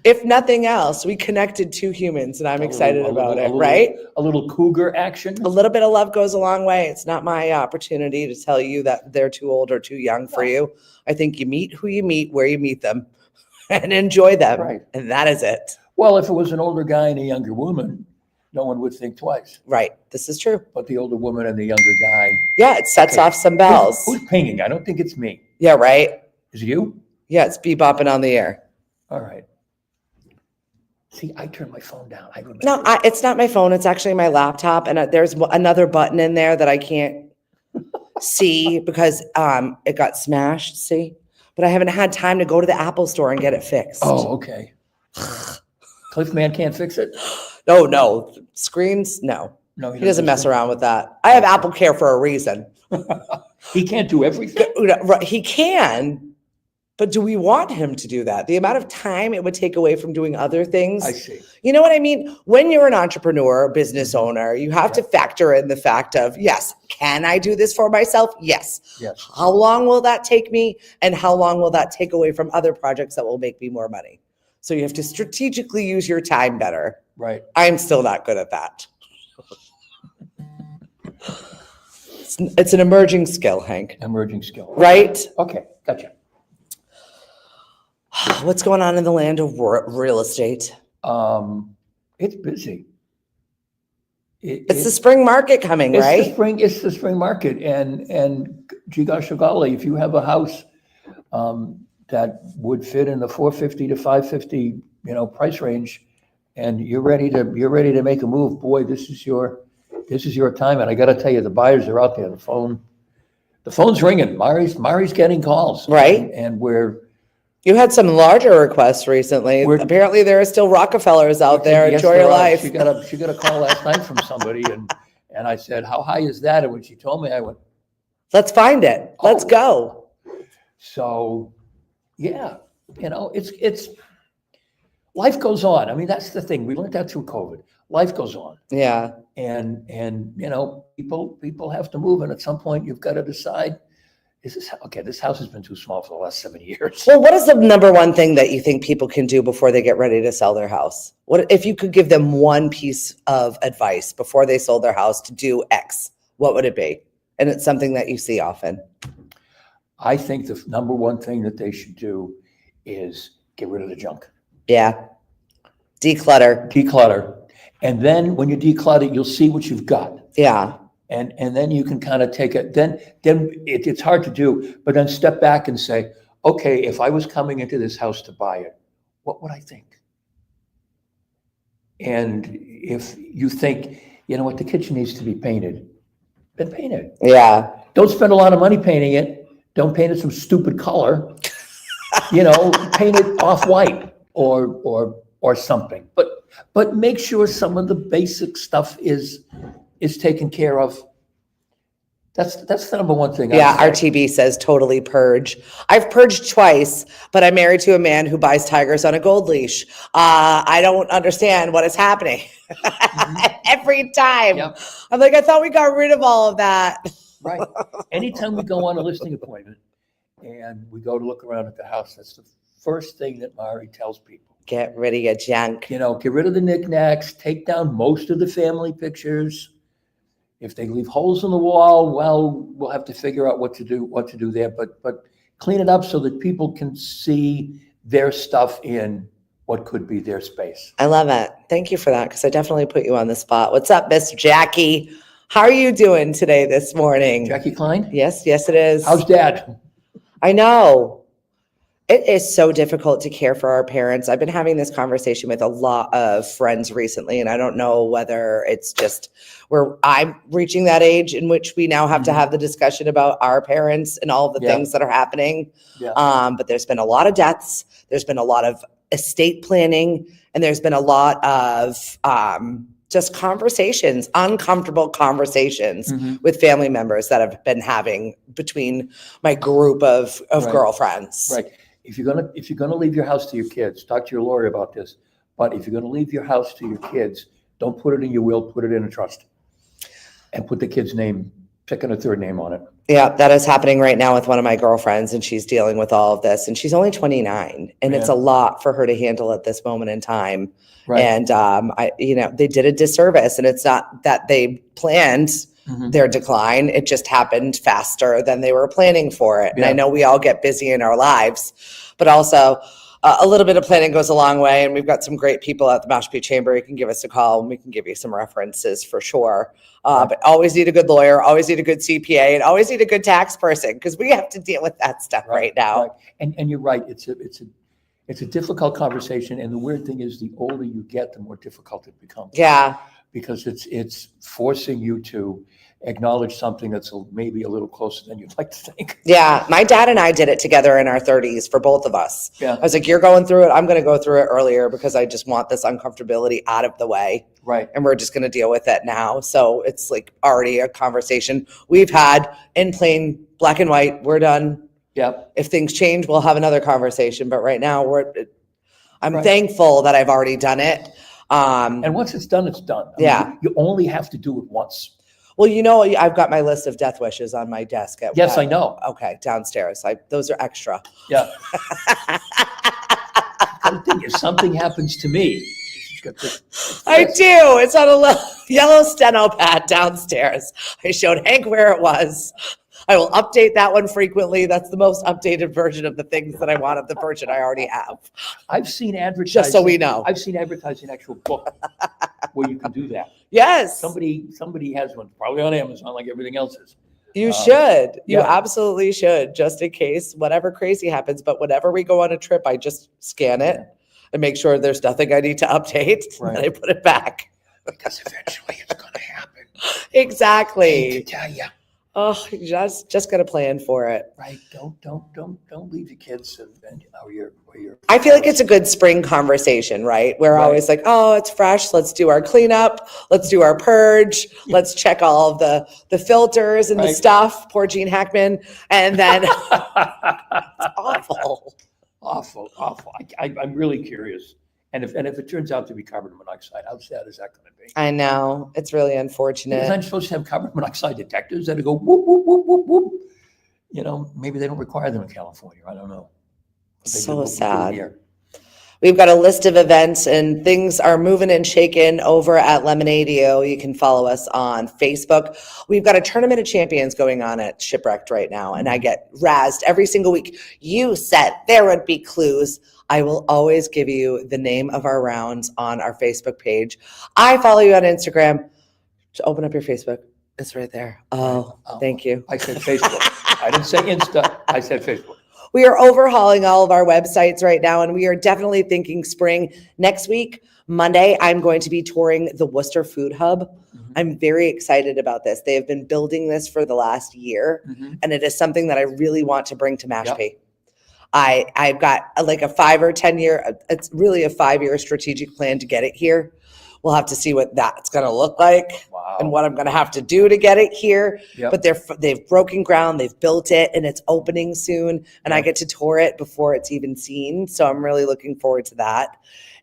If nothing else, we connected 2 humans, and I'm excited about it, right? A little cougar action. A little bit of love goes a long way. It's not my opportunity to tell you that they're too old or too young for you. I think you meet who you meet, where you meet them, and enjoy them. Right. And that is it. Well, if it was an older guy and a younger woman, no one would think twice. Right. This is true. But the older woman and the younger guy. Yeah, it sets off some bells. Who's pinging? I don't think it's me. Yeah, right? Is it you? Yeah, it's bebopping on the air. All right. See, I turned my phone down. I remember. No, it's not my phone. It's actually my laptop. And there's another button in there that I can't see because it got smashed, see? But I haven't had time to go to the Apple store and get it fixed. Oh, okay. Cliff Man can't fix it? No. Screens, no. No, He doesn't mess around with that. I have Apple Care for a reason. He can't do everything? He can, but do we want him to do that? The amount of time it would take away from doing other things. I see. You know what I mean? When you're an entrepreneur, business owner, you have to factor in the fact of, yes, can I do this for myself? Yes. How long will that take me? And how long will that take away from other projects that will make me more money? So you have to strategically use your time better. Right. I'm still not good at that. It's an emerging skill, Hank. Emerging skill. Right? Okay, gotcha. What's going on in the land of real estate? It's busy. It's the spring market coming, It's right? It's the spring market, and gee gosh, golly, if you have a house that would fit in the 450 to 550, price range, and you're ready to make a move, boy, this is your time. And I got to tell you, the buyers are out there. The phone's ringing. Mari's getting calls, Right. and You had some larger requests recently. Apparently, there are still Rockefellers out there. yes, Enjoy your there are. life. She got a call last night from somebody, and I said, "How high is that?" And when she told me, I went, Let's find it. Let's go. So, yeah, it's life goes on. I mean, that's the thing. We learned that through COVID. Life goes on, Yeah. and people have to move, and at some point, you've got to decide. This house has been too small for the last 7 years. Well, what is the number one thing that you think people can do before they get ready to sell their house? What if you could give them one piece of advice before they sold their house to do X? What would it be? And it's something that you see often. I think the number one thing that they should do is get rid of the junk. Yeah. Declutter. And then when you declutter, you'll see what you've got. Yeah. And then you can kind of take it, then it's hard to do, but then step back and say, okay, if I was coming into this house to buy it, what would I think? And if you think, the kitchen needs to be painted, then paint it. Yeah. Don't spend a lot of money painting it. Don't paint it some stupid color. Paint it off-white or something. But make sure some of the basic stuff is taken care of. That's the number one thing. Yeah, RTB says totally purge. I've purged twice, but I'm married to a man who buys tigers on a gold leash. I don't understand what is happening. Every time. Yep. I'm like, I thought we got rid of all of that. Right. Anytime we go on a listing appointment and we go to look around at the house, that's the first thing that Mari tells people. Get rid of your junk. Get rid of the knickknacks, take down most of the family pictures. If they leave holes in the wall, well, we'll have to figure out what to do there, but clean it up so that people can see their stuff in what could be their space. I love it. Thank you for that, because I definitely put you on the spot. What's up, Miss Jackie? How are you doing today this morning? Jackie Klein? Yes, it is. How's Dad? I know. It is so difficult to care for our parents. I've been having this conversation with a lot of friends recently, and I don't know whether it's just where I'm reaching that age in which we now have to have the discussion about our parents and all of the things that are happening. Yeah. But there's been a lot of deaths. There's been a lot of estate planning, and there's been a lot of just conversations, uncomfortable conversations with family members that I've been having between my group of girlfriends. Right. If you're gonna leave your house to your kids, talk to your lawyer about this. But if you're gonna leave your house to your kids, don't put it in your will, put it in a trust. And put the kid's name, second or third name on it. Yeah, that is happening right now with one of my girlfriends, and she's dealing with all of this. And she's only 29, and it's a lot for her to handle at this moment in time. Right. And they did a disservice, and it's not that they planned their decline. It just happened faster than they were planning for it. And I know we all get busy in our lives, but also a little bit of planning goes a long way. And we've got some great people at the Mashpee Chamber. You can give us a call and we can give you some references for sure. But always need a good lawyer, always need a good CPA, and always need a good tax person, because we have to deal with that stuff right now. Right. And you're right. It's a difficult conversation. And the weird thing is, the older you get, the more difficult it becomes. Yeah. Because it's forcing you to acknowledge something that's maybe a little closer than you'd like to think. Yeah. My dad and I did it together in our 30s for both of us. Yeah. I was like, you're going through it. I'm going to go through it earlier because I just want this uncomfortability out of the way. Right. And we're just going to deal with it now. So it's like already a conversation we've had in plain black and white. We're done. Yep. If things change, we'll have another conversation. But right now I'm thankful that I've already done it. And once it's done, it's done. I mean, you only have to do it once. Well, I've got my list of death wishes on my desk. Yes, I know. Okay, downstairs. Those are extra. Yeah. I think if something happens to me, I do. It's on a yellow steno pad downstairs. I showed Hank where it was. I will update that one frequently. That's the most updated version of the things that I want of the version I already have. I've seen advertising. Just so we know. I've seen advertising actual book where you can do that. Yes. Somebody has one, probably on Amazon, like everything else is. You should. You yeah. absolutely should, just in case whatever crazy happens. But whenever we go on a trip, I just scan it and make sure there's nothing I need to update. Right. And I put it back. Because eventually it's going to happen. Exactly. I hate to tell you. Oh, just gotta plan for it. Right. Don't leave the kids and or your. I feel like it's a good spring conversation, right? We're always like, oh, it's fresh. Let's do our cleanup. Let's do our purge. Let's check all of the filters and the stuff. Poor Gene Hackman. And then it's awful. Awful. I'm really curious. And if it turns out to be carbon monoxide, how sad is that going to be? I know. It's really unfortunate. Because I'm supposed to have carbon monoxide detectors that go whoop, whoop, whoop, whoop, whoop. You know, maybe they don't require them in California. I don't know. So sad. We've got a list of events and things are moving and shaking over at Lemonadio. You can follow us on Facebook. We've got a tournament of champions going on at Shipwrecked right now, and I get razzed every single week. You said there would be clues. I will always give you the name of our rounds on our Facebook page. I follow you on Instagram. Just open up your Facebook. It's right there. Oh, thank you. I said Facebook. I didn't say Insta. I said Facebook. We are overhauling all of our websites right now, and we are definitely thinking spring. Next week, Monday, I'm going to be touring the Worcester Food Hub. Mm-hmm. I'm very excited about this. They have been building this for the last year, and it is something that I really want to bring to Mashpee. Yep. I've got like a 5 or 10 year, it's really a 5-year strategic plan to get it here. We'll have to see what that's going to look like and what I'm going to have to do to get it here. Yep. But they've broken ground, they've built it, and it's opening soon. And I get to tour it before it's even seen. So I'm really looking forward to that.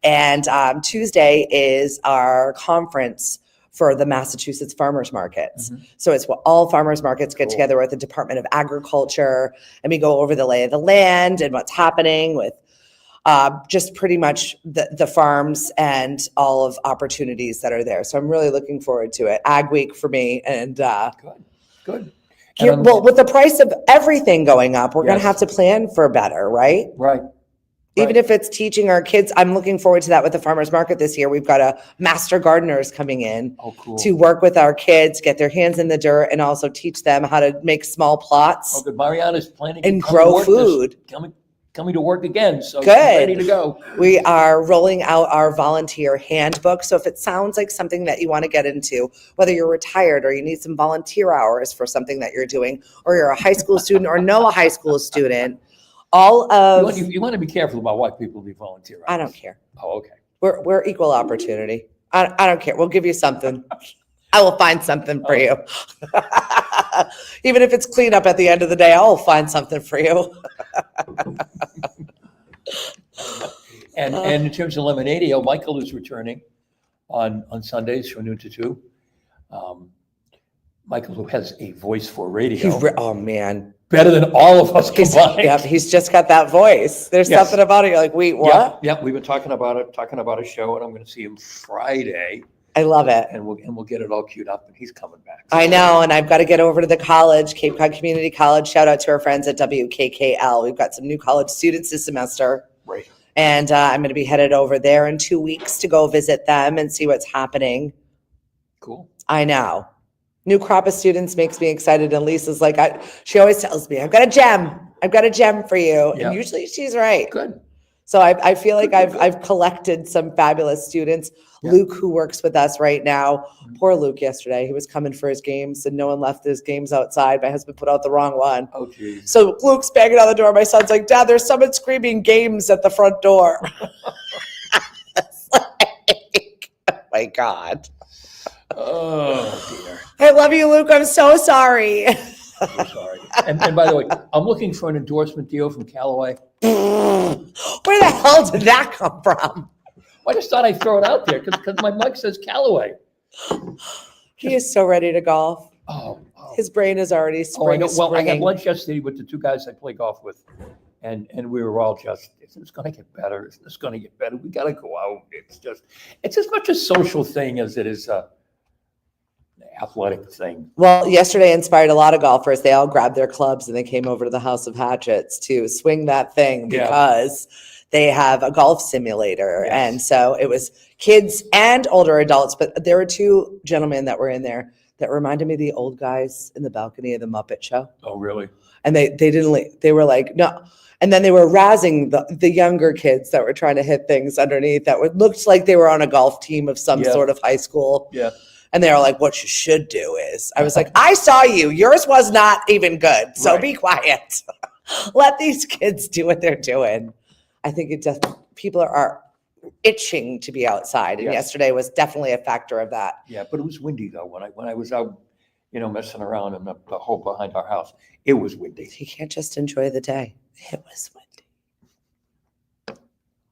And Tuesday is our conference for the Massachusetts farmers markets. So it's what all farmers markets get together with the Department of Agriculture, and we go over the lay of the land and what's happening with just pretty much the farms and all of opportunities that are there. So I'm really looking forward to it. Ag Week for me. And good. Well, with the price of everything going up, we're going to have to plan for better, right? Right. Even if it's teaching our kids, I'm looking forward to that with the farmers market this year. We've got a master gardeners coming in to work with our kids, get their hands in the dirt, and also teach them how to make small plots. Oh, good. Mariana's planning and grow food. Coming to work again, so she's ready to go. We are rolling out our volunteer handbook. So if it sounds like something that you want to get into, whether you're retired or you need some volunteer hours for something that you're doing, or you're a high school student or know a high school student, all of you want to be careful about what people do volunteer hours. I don't care. Oh, okay. We're equal opportunity. I don't care. We'll give you something. I will find something for you. Even if it's cleanup at the end of the day, I'll find something for you. And in terms of Lemonadio, Michael is returning on Sundays from noon to 2. Michael, who has a voice for radio. Oh man. Better than all of us combined. He's just got that voice. There's something about it. You're like, wait, what? Yeah, we've been talking about a show, and I'm going to see him Friday. I love it. And we'll get it all queued up, and he's coming back. I know, and I've got to get over to the college, Cape Cod Community College. Shout out to our friends at WKKL. We've got some new college students this semester. Right. And I'm going to be headed over there in 2 weeks to go visit them and see what's happening. Cool. I know. New crop of students makes me excited. And Lisa's like, she always tells me, I've got a gem for you. Yeah. And usually she's right. Good. So I feel like I've collected some fabulous students. Yeah. Luke, who works with us right now, poor Luke yesterday, he was coming for his games and no one left his games outside. My husband put out the wrong one. Oh, geez. So Luke's banging on the door. My son's like, Dad, there's someone screaming games at the front door. Like, oh my God. Oh, dear. I love you, Luke. I'm so sorry. I'm sorry. And by the way, I'm looking for an endorsement deal from Callaway. Where the hell did that come from? I just thought I'd throw it out there because my mug says Callaway. He is so ready to golf. Oh. His brain is already springing. Well, I had lunch yesterday with the 2 guys I play golf with, and we were all just, it's going to get better. It's going to get better. We got to go out. It's as much a social thing as it is a athletic thing. Well, yesterday inspired a lot of golfers. They all grabbed their clubs and they came over to the House of Hatchets to swing that thing Yeah. because they have a golf simulator. Yes. And so it was kids and older adults, but there were two gentlemen that were in there that reminded me of the old guys in the balcony of the Muppet Show. Oh, really? And they didn't leave. They were like, no. And then they were razzing the younger kids that were trying to hit things underneath that looked like they were on a golf team of some Yeah. sort of high school. Yeah. And they were like, what you should do is, I was like, I saw you. Yours was not even good. So Right. be quiet. Let these kids do what they're doing. I think it just, people are itching to be outside. And Yes. yesterday was definitely a factor of that. Yeah, but it was windy though. When I was out, messing around in the hole behind our house, it was windy. You can't just enjoy the day. It was windy.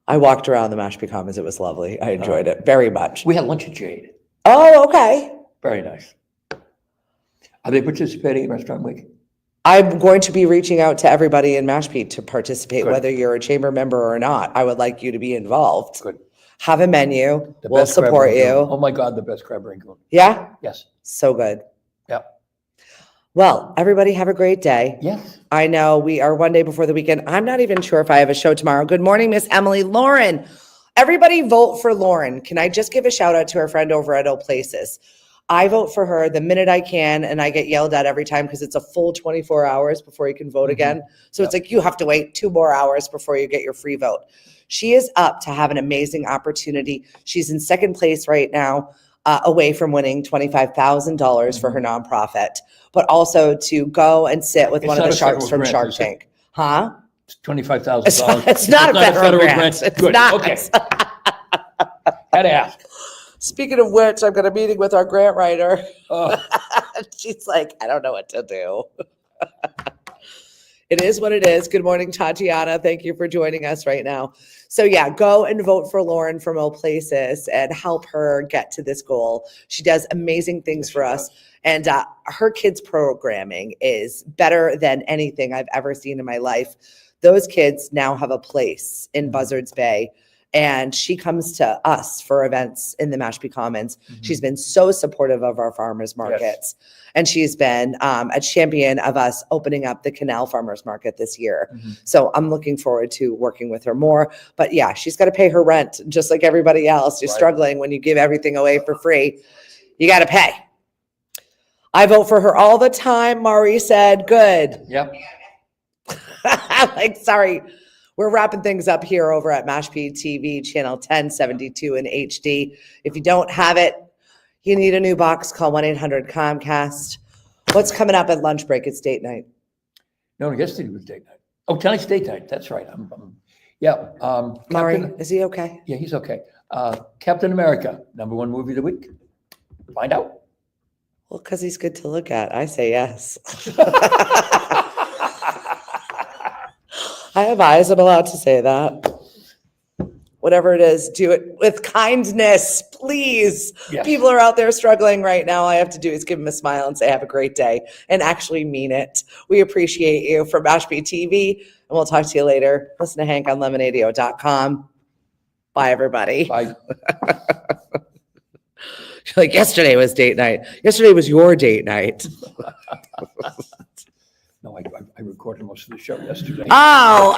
I walked around the Mashpee Commons. It was lovely. I enjoyed it very much. We had lunch at Jade. Oh, okay. Very nice. Are they participating in Restaurant Week? I'm going to be reaching out to everybody in Mashpee to participate, Good. whether you're a chamber member or not. I would like you to be involved. Good. Have a menu. The We'll best crab support rangoon. you. Oh my God, the best crab rangoon. Yeah? Yes. So good. Yep. Well, everybody have a great day. Yes. I know we are one day before the weekend. I'm not even sure if I have a show tomorrow. Good morning, Miss Emily. Lauren. Everybody vote for Lauren. Can I just give a shout out to her friend over at O Places? I vote for her the minute I can, and I get yelled at every time because it's a full 24 hours before you can vote again. So it's like you have to wait 2 more hours before you get your free vote. She is up to have an amazing opportunity. She's in second place right now, away from winning $25,000 for her nonprofit, but also to go and sit with It's one of not the a sharks federal from grant, Shark is it? Tank. Huh? It's $25,000. It's not a federal grant. It's Good. not. Okay. Had to ask. Speaking of which, I've got a meeting with our grant writer. Oh, She's like, I don't know what to do. It is what it is. Good morning, Tatiana. Thank you for joining us right now. So yeah, go and vote for Lauren from O Places and help her get to this goal. She does amazing things for us. And her kids' programming is better than anything I've ever seen in my life. Those kids now have a place in Buzzards Bay. And she comes to us for events in the Mashpee Commons. She's been so supportive of our farmers markets. And she's been a champion of us opening up the Canal Farmers Market this year. So I'm looking forward to working with her more. But yeah, she's got to pay her rent just like everybody else. You're Right. struggling when you give everything away for free. You got to pay. I vote for her all the time, Maury said. Good. yep. Like, sorry. We're wrapping things up here over at Mashpee TV, channel 1072 in HD. If you don't have it, you need a new box, call 1-800-COMCAST. What's coming up at lunch break? It's date night. No, yesterday was date night. Oh, tonight's date night. That's right. Yeah. Maury, Captain- is he okay? Yeah, he's okay. Captain America, #1 movie of the week. Find out. Well, because he's good to look at. I say yes. I have eyes. I'm allowed to say that. Whatever it is, do it with kindness, please. Yes. People are out there struggling right now. All I have to do is give them a smile and say, have a great day, and actually mean it. We appreciate you from Mashpee TV, and we'll talk to you later. Listen to Hank on lemonadio.com. Bye, everybody. Bye. Like, yesterday was date night. Yesterday was your date night. No, I recorded most of the show yesterday. Oh,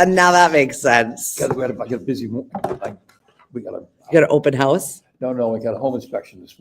now that makes sense. I got a busy. We got a. You got an open house? No, I got a home inspection this morning.